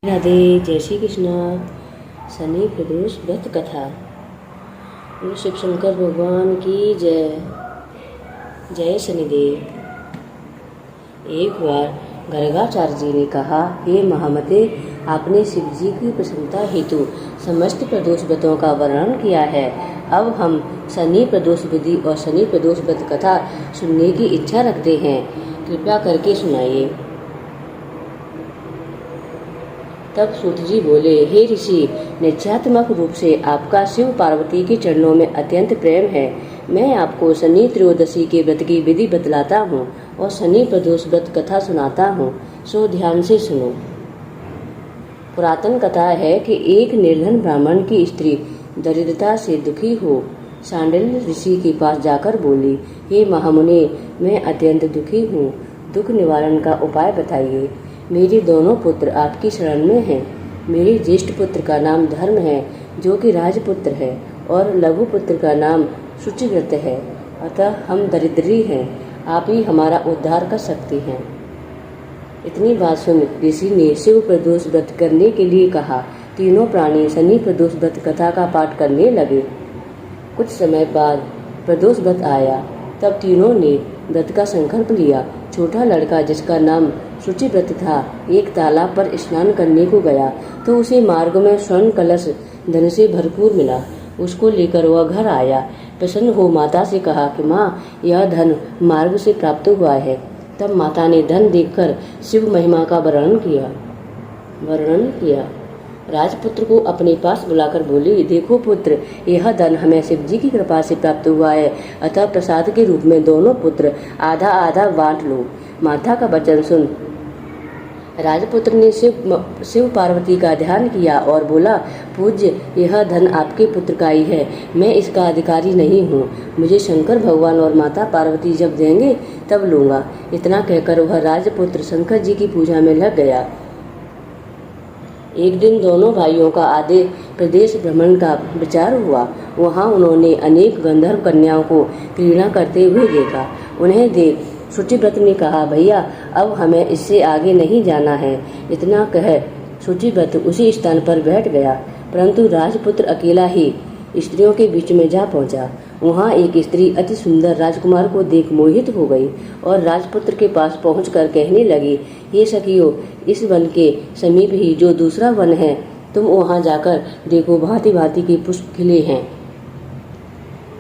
राधे। जय श्री कृष्णा। शनि प्रदोष व्रत कथा। शिव शंकर भगवान की जय। जय शनिदेव। एक बार गर्गाचार्य जी ने कहा, हे महामते, आपने शिव जी की प्रसन्नता हेतु समस्त प्रदोष व्रतों का वर्णन किया है। अब हम शनि प्रदोष विधि और शनि प्रदोष व्रत कथा सुनने की इच्छा रखते हैं। कृपया करके सुनाइए। तब सूत जी बोले, हे ऋषि, निश्चयात्मक रूप से आपका शिव पार्वती के चरणों में अत्यंत प्रेम है। मैं आपको शनि त्रयोदशी के व्रत की विधि बतलाता हूँ और शनि प्रदोष व्रत कथा सुनाता हूँ, सो ध्यान से सुनो। पुरातन कथा है कि एक निर्धन ब्राह्मण की स्त्री दरिद्रता से दुखी हो सांडिल्य ऋषि के पास जाकर बोली, हे महामुनि, मैं अत्यंत दुखी हूँ, दुख निवारण का उपाय बताइए। मेरे दोनों पुत्र आपकी शरण में हैं। मेरे ज्येष्ठ पुत्र का नाम धर्म है, जो कि राजपुत्र है, और लघु पुत्र का नाम शुचिव्रत है। अतः हम दरिद्री हैं, आप ही हमारा उद्धार कर सकते हैं। इतनी बात सुन ऋषि ने शिव प्रदोष व्रत करने के लिए कहा। तीनों प्राणी शनि प्रदोष व्रत कथा का पाठ करने लगे। कुछ समय बाद प्रदोष व्रत आया। तब तीनों ने व्रत का संकल्प लिया। छोटा लड़का, जिसका नाम शुचिव्रत था, एक तालाब पर स्नान करने को गया तो उसे मार्ग में स्वर्ण कलश धन से भरपूर मिला। उसको लेकर वह घर आया। प्रसन्न हो माता से कहा कि माँ, यह धन मार्ग से प्राप्त हुआ है। तब माता ने धन देखकर शिव महिमा का वर्णन किया। राजपुत्र को अपने पास बुलाकर बोली, देखो पुत्र, यह धन हमें शिव जी की कृपा से प्राप्त हुआ है, अतः प्रसाद के रूप में दोनों पुत्र आधा आधा बांट लो। माता का वचन सुन राजपुत्र ने शिव पार्वती का ध्यान किया और बोला, पूज्य, यह धन आपके पुत्र का ही है, मैं इसका अधिकारी नहीं हूँ। मुझे शंकर भगवान और माता पार्वती जब देंगे तब लूँगा। इतना कहकर वह राजपुत्र शंकर जी की पूजा में लग गया। एक दिन दोनों भाइयों का आधे प्रदेश भ्रमण का विचार हुआ। वहाँ उन्होंने अनेक गंधर्व कन्याओं को क्रीड़ा करते हुए देखा। उन्हें देख शुचिव्रत ने कहा, भैया, अब हमें इससे आगे नहीं जाना है। इतना कह शुचिव्रत उसी स्थान पर बैठ गया, परंतु राजपुत्र अकेला ही स्त्रियों के बीच में जा पहुंचा। वहां एक स्त्री अति सुंदर राजकुमार को देख मोहित हो गई और राजपुत्र के पास पहुंचकर कहने लगी, हे सखियों, इस वन के समीप ही जो दूसरा वन है, तुम वहां जाकर देखो, भांति भांति के पुष्प खिले हैं।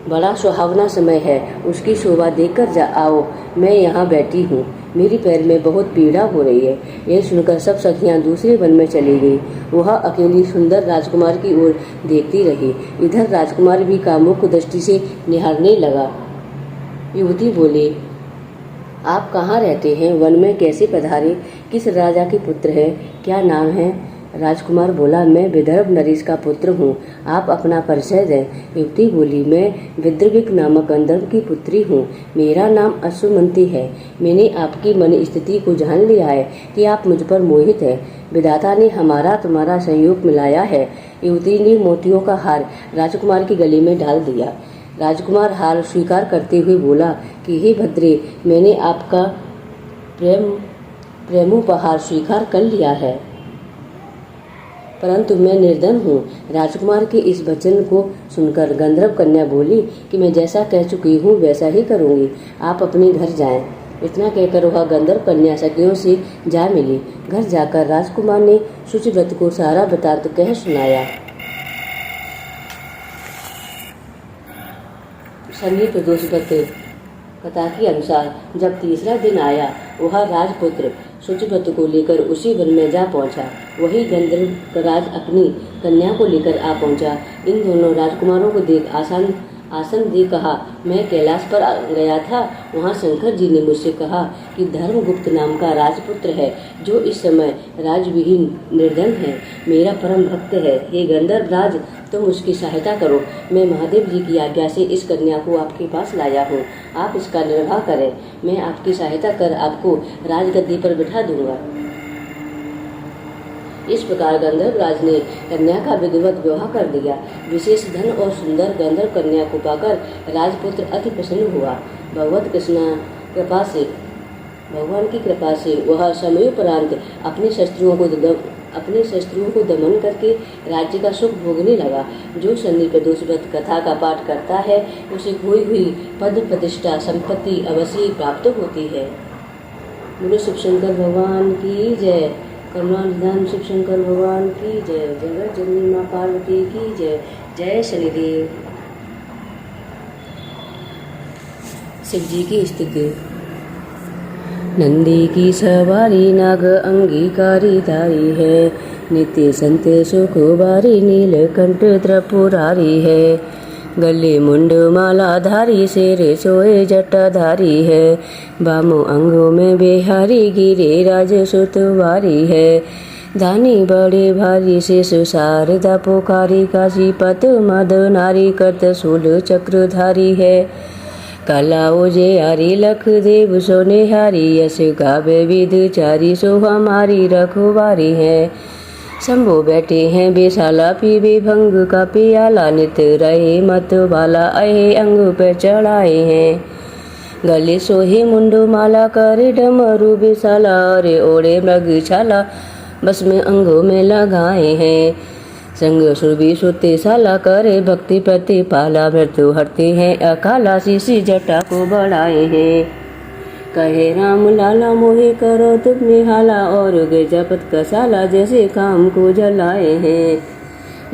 बड़ा सुहावना समय है, उसकी शोभा देखकर जा आओ। मैं यहाँ बैठी हूँ, मेरी पैर में बहुत पीड़ा हो रही है। यह सुनकर सब सखियाँ दूसरे वन में चली गई। वह अकेली सुंदर राजकुमार की ओर देखती रही। इधर राजकुमार भी कामुक दृष्टि से निहारने लगा। युवती बोली, आप कहाँ रहते हैं? वन में कैसे पधारे? किस राजा के पुत्र हैं? क्या नाम है? राजकुमार बोला, मैं विदर्भ नरेश का पुत्र हूँ, आप अपना परिचय दें। युवती बोली, मैं विद्रविक नामक गंधर्व की पुत्री हूँ, मेरा नाम अश्वमंती है। मैंने आपकी मन स्थिति को जान लिया है कि आप मुझ पर मोहित हैं। विधाता ने हमारा तुम्हारा संयोग मिलाया है। युवती ने मोतियों का हार राजकुमार के गले में डाल दिया। राजकुमार हार स्वीकार करते हुए बोला कि हे भद्रे, मैंने आपका प्रेमोपहार स्वीकार कर लिया है, परंतु मैं निर्धन हूँ। राजकुमार के इस वचन को सुनकर गंधर्व कन्या बोली कि मैं जैसा कह चुकी हूँ वैसा ही करूँगी, आप अपने घर जाएं। इतना कहकर वह गंधर्व कन्या सखियों से जा मिली। घर जाकर राजकुमार ने शुचिव्रत को सारा वृत्तांत कह सुनाया। शनि प्रदोष व्रत कथा के अनुसार जब तीसरा दिन आया, वह राजपुत्र शुचिव्रत को लेकर उसी वन में जा पहुंचा। वही गंधर्व राज अपनी कन्या को लेकर आ पहुंचा। इन दोनों राजकुमारों को देख आसन दे कहा, मैं कैलाश पर गया था, वहां शंकर जी ने मुझसे कहा कि धर्मगुप्त नाम का राजपुत्र है, जो इस समय राजविहीन निर्धन है, मेरा परम भक्त है। हे गंधर्व राज, तुम उसकी सहायता करो। मैं महादेव जी की आज्ञा से इस कन्या को आपके पास लाया हूँ, आप इसका निर्वाह करें। मैं आपकी सहायता कर आपको राजगद्दी पर बिठा दूंगा। इस प्रकार गंधर्व राज ने कन्या का विधिवत विवाह कर दिया। विशेष धन और सुंदर गंधर्व कन्या को पाकर राजपुत्र अति प्रसन्न हुआ। भगवान की कृपा से वह समयोपरांत अपने शस्त्रों को अपने शत्रुओं को दमन करके राज्य का सुख भोगने लगा। जो शनि प्रदोष व्रत कथा का पाठ करता है उसे खोई हुई पद प्रतिष्ठा संपत्ति अवश्य प्राप्त होती है। बोलो शिव शंकर भगवान की जय। करुणानिधान शिव शंकर भगवान की जय। जगत जननी माँ पार्वती की जय। जय शनिदेव। शिव जी की स्तुति। नंदी की सवारी नाग अंगीकारी धारी है, नित्य संत सुख बारी नीलकंठ त्रिपुरारी है। गले मुंड माला धारी शेर सोए जटाधारी है, बामो अंगों में बिहारी गिरे राज सुतवारी है। धानी बड़े भारी से सुशारदा पुकारी काशी पत मद नारी करत शूल चक्रधारी है। कला ओजे आरी लख देव सोनेहारी, यश गावे विद चारी सो हमारी रखवारी है। शंभो बैठे हैं बेसाला पीवे भंग का पियाला, नित रहे मत वाला अहे अंग पे चढ़ाए हैं। गले सोहे मुंडो माला करे डमरू बेसाला, अरे ओढ़े मृग छाला बस में अंगों में लगाए हैं। संग सुरभि सुते साला करे भक्ति प्रति पाला, मृत्यु हरते हैं अकाला शीशी जटा को बढ़ाए हैं। कहे राम लाला मोहे करो तुम निहाला, और गे जपत कसाला जैसे काम को जलाए हैं।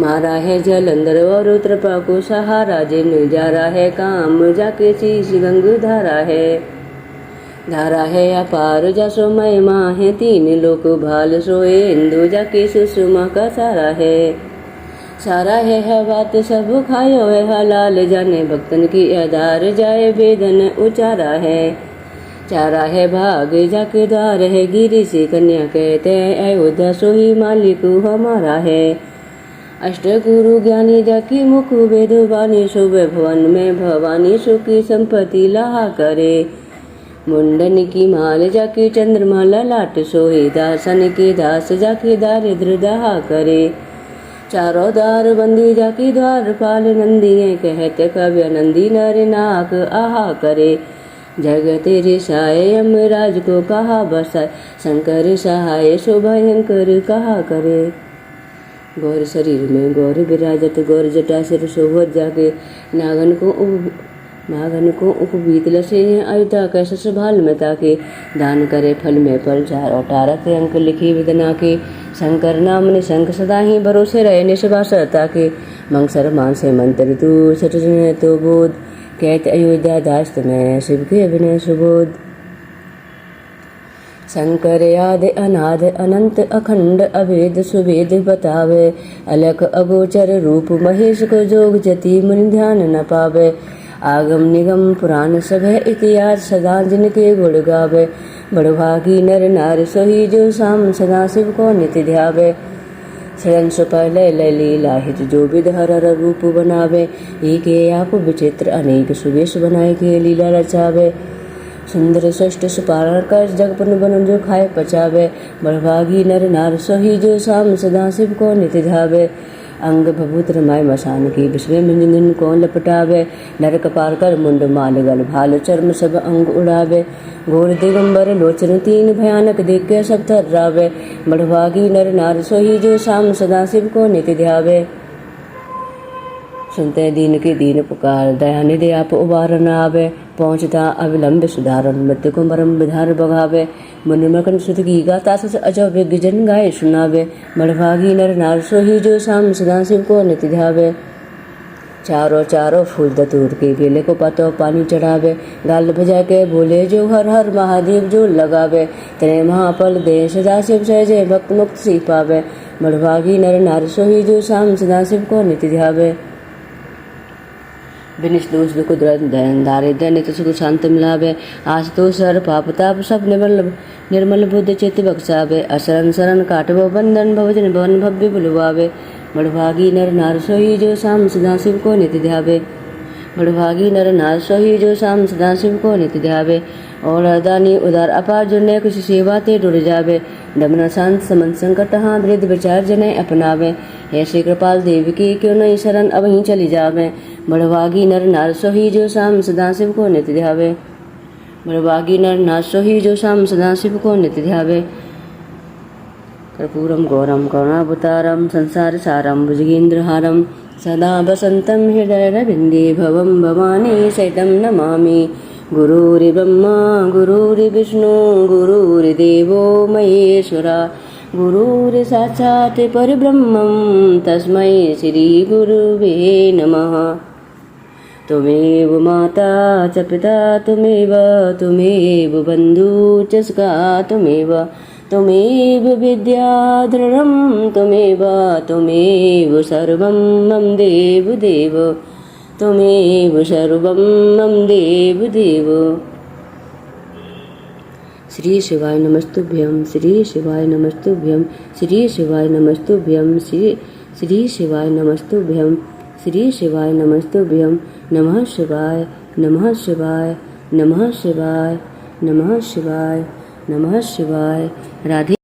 मारा है जलंधर और त्रिपा को सहारा, जिन जारा है काम जाके शीश गंग धारा है। धारा है अपार जसो महिमा है, तीन लोक भाल सोए इंदु जाके सुषमा का सारा है। सारा है बात सब खायो है हलाल, जाने भक्तन की आधार जाए वेदन उचारा है। चारा है भाग जाके द्वार है, गिरी से कन्या कहते हैं अयोध्या सोही मालिक हमारा है। अष्ट गुरु ज्ञानी जाकी मुख वेद वाणी, सुबह भवन में भवानी सुखी संपत्ति लाहा करे। मुंडन की माल जाके चंद्रमा ललाट सोहे, दासन के दास जाके दारिद्र दहा करे। चारों द्वार बंदी जाकी द्वार पाल नंदी, कहत कव्य नंदी नर नाक आहा करे। जग तेरे साय यमराज को कहा बसाए, शंकर सहाय शोभयंकर कहा करे। गौर शरीर में गौर विराजत, गौर जटा सिर शोभत जाके। नागन को उपवीत लसे अयुता कैसे संभाल में ताके। दान करे फल में फल, चार अठारह अंक लिखी विदना के। शंकर नाम ने शंख सदा ही भरोसे रहे, निश्वास ताके। मंगसर मान से मंत्र तू छठ तो बोध, कहत अयोध्या दास्त में शिव के अभिनय सुबोध। शंकर आदि अनाद अनंत अखंड अभेद सुभेद बतावे। अलख अगोचर रूप महेश को जोग जति मन ध्यान न पावे। आगम निगम पुराण सब इतिहास, सदा जिनके गुण गावे। बड़भागी नर नार सोही जो शाम सदा शिव को नित्य ध्यावे। शरण सुपह लय लीला हित जो विध हर रूप बनावे। एके आप विचित्र अनेक सुवेश बनाए के लीला रचावे। सुंदर सृष्ट सुपारण कर जगपन बन जो खाए पचावे। बड़भागी नर नार सोही जो शाम सदा शिव को नित्य ध्यावे। अंग भभूत रमाय मसान की विश्व मिंजन को लपटावे। नर कपार कर मुंड माल गल भाल चर्म सब अंग उड़ावे। घोर दिगंबर लोचन तीन भयानक देख के सब थर्रावे। बड़भागी नर नार सोही जो शाम सदा शिव को नित्य ध्यावे। सुनते दीन के दीन पुकार, दया निधि आप उबारन आवे। पहुँचता अविलंब सुधारन, मृत्यु को मरम विधार बगावे। मुनिमकन सुध की गाता सस अजब विजन गाय सुनावे। बड़भागी नर नार सोही जो शाम सदा शिव को नित्य ध्यावे। चारों चारों फूल दतूर के बेले को पतो पानी चढ़ावे। गाल बजा के बोले जो हर हर महादेव जो लगावे। तेरे महाफल दे सदा शिव सहजे भक्त मुक्त सी पावे। बड़भागी नर नार सोही जो शाम सदा शिव को नित्य ध्यावे। विनिश दोष कुदरत दयन दारिद्र नित सुख शांत मिलावे। आस तो सर पाप ताप सब निर्मल बुद्ध चित्त बख्शावे। असरन शरण काटवो बंधन भवजन भवन भव्य बुलवावे। बड़भागी नर नार सोही जो शाम सदा शिव को नित्य ध्यावे। बड़भागी नर नार सोही जो शाम सदा शिव को नित्य ध्यावे। और दानी उदार अपार जुड़ने कुछ सेवा ते डुड़ जावे। दमन शांत समन संकट हाँ वृद्ध विचार जने अपनावे। हे श्री कृपाल देव की क्यों नहीं शरण अब ही चली जावे। बड़भागी नर नार सोही जो शाम सदा शिव को नित्य ध्यावे। बड़भागी नर नार सोही जो शाम सदा शिव को नित्य ध्यावे। कर्पूरं गौरं करुणावतारं संसारसारं भुजगेन्द्रहारं सदा वसन्तं हृदयरविन्दे भवं भवानी सहितं नमामि। गुरुर्ब्रह्मा गुरुर्विष्णु गुरुर्देवो महेश्वरा गुरुर्साक्षात् परब्रह्मं तस्मै श्रीगुरुवे नमः। त्वमेव माता च पिता त्वमेव बन्धु च सखा त्वमेव विद्याधरं त्वमेव सर्वं मम देवदेव त्वमेव सर्वं मम देवदेव। श्री शिवाय नमस्तुभ्यं श्री शिवाय नमस्तुभ्यं श्री शिवाय नमस्तुभ्यं श्री शिवाय नमस्तुभ्यं श्री शिवाय नमस्तुभ्यं। नमः शिवाय नमः शिवाय नमः शिवाय नमः शिवाय नमः शिवाय। राधे।